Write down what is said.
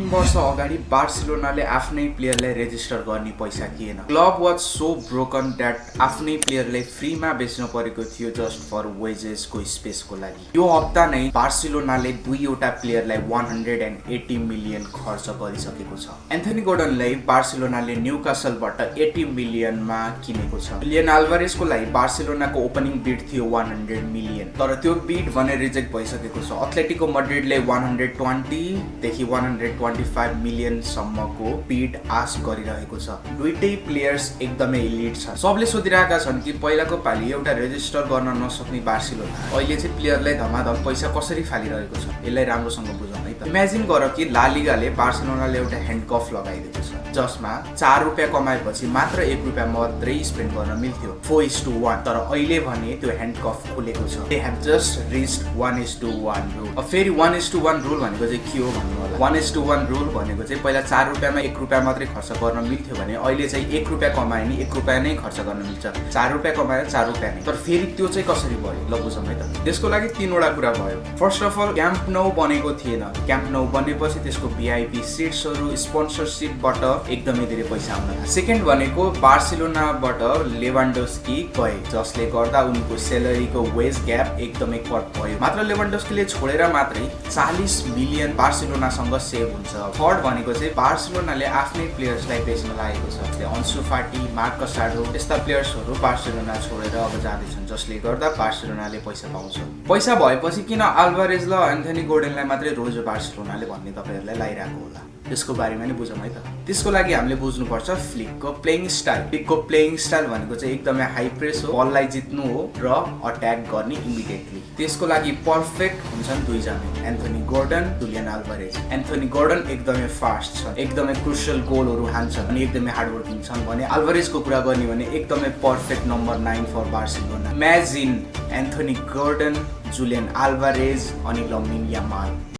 वर्ष अगाडि बार्सिलोनाले आफ्नै प्लेयरलाई रेजिस्टर गर्ने पैसा किएन। Club was so broken that आफ्नै प्लेयरलाई फ्रीमा बेच्न परेको थियो जस्ट फर वेजेसको स्पेसको लागि। यो हप्ता नै बार्सिलोनाले दुईवटा प्लेयरलाई 180 मिलियन खर्च गरिसकेको छ। एन्थनी गोर्डनलाई बार्सिलोनाले न्यूकासलबाट 80 मिलियनमा किनेको छ। जुलियन अल्भारेजको लागि बार्सिलोनाको ओपनिङ बिड थियो 100 मिलियन, तर त्यो बिड भने रिजेक्ट भइसकेको छ। एथलेटिको मड्रिडले 120 देखि 125 मिलियन सम्मको बिड आश गरिरहेको छ। दुईटै प्लेयर्स एकदमै इलिट छ। सबले सोधिरहेका छन् कि पहिलाको पालि एउटा रेजिस्टर गर्न नसक्ने बार्सिलोना अहिले चाहिँ प्लेयरलाई धमाधम पैसा कसरी फालिरहेको छ। यसलाई राम्रोसँग बुझौँ है त। इमेजिन गर कि ला लिगाले बार्सिलोनाले एउटा ह्यान्डकफ लगाइदिएको छ जसमा 4 रुपियाँ कमाएपछि मात्र 1 रुपियाँ मात्रै स्पेन्ड गर्न मिल्थ्यो 4:1, तर अहिले भने त्यो ह्यान्डकफ खुलेको छ। They have just reached 1:1 rule. अब फेरि 1:1 रुल भनेको चाहिँ के हो भन्नु होला। 1:1 रुल भनेको चाहिँ पहिला 4 रुपियाँमा 1 रुपियाँ मात्रै खर्च गर्न मिल्थ्यो भने अहिले चाहिँ 1 रुपियाँ कमायो नि 1 रुपियाँ नै खर्च गर्न मिल्छ। 4 रुपियाँ कमायो 4 रुपियाँ नै। तर फेरि त्यो चाहिँ कसरी भयो ल बुझौँ है त। त्यसको लागि तीनवटा कुरा भयो। फर्स्ट अफ अल क्याम्प नौ बनेको थिएन। क्याम्प नौ बनेपछि त्यसको भिआइपी सिट्सहरू स्पोन्सरसिपबाट एकदमै धेरै पैसा आउन थाल्यो। सेकेन्ड भनेको बार्सिलोनाबाट लेभान्डोस्की गए जसले गर्दा उनको सेलरीको वेज ग्याप एकदमै कट भयो। मात्र लेभान्डोस्कीले छोडेर मात्रै 40 मिलियन बार्सिलोनासँग सेभ हुन्छ। थर्ड भनेको चाहिँ बार्सिलोनाले आफ्नै प्लेयर्सलाई बेच्न लागेको छ। अन्सु फाटी, मार्क कसाडो यस्ता प्लेयर्सहरू बार्सिलोना छोडेर अब जाँदैछन् जसले गर्दा बार्सिलोनाले पैसा पाउँछ। पैसा भएपछि किन अल्भारेज र एन्थनी गोर्डनलाई मात्रै रोज बार्सिलोनाले भन्ने तपाईँहरूलाई लागिरहेको होला। त्यसको बारेमा नि बुझौँ है त। त्यसको लागि हामीले बुझ्नुपर्छ फ्लिकको प्लेइङ स्टाइल। फ्लिकको प्लेइङ स्टाइल भनेको चाहिँ एकदमै हाई प्रेस हो, बललाई जित्नु हो र अट्याक गर्ने इमिडिएटली। त्यसको लागि पर्फेक्ट हुन्छन् दुईजना, Anthony Gordon, Julian Alvarez. Anthony Gordon एकदमै फास्ट छ, एकदमै क्रुसियल गोलहरू हान्छन् अनि एकदमै हार्डवर्किङ छन् भने अल्भारेजको कुरा गर्ने भने एकदमै perfect number 9 for Barcelona. Imagine Anthony Gordon, Julian Alvarez अनि लमिन यामाल।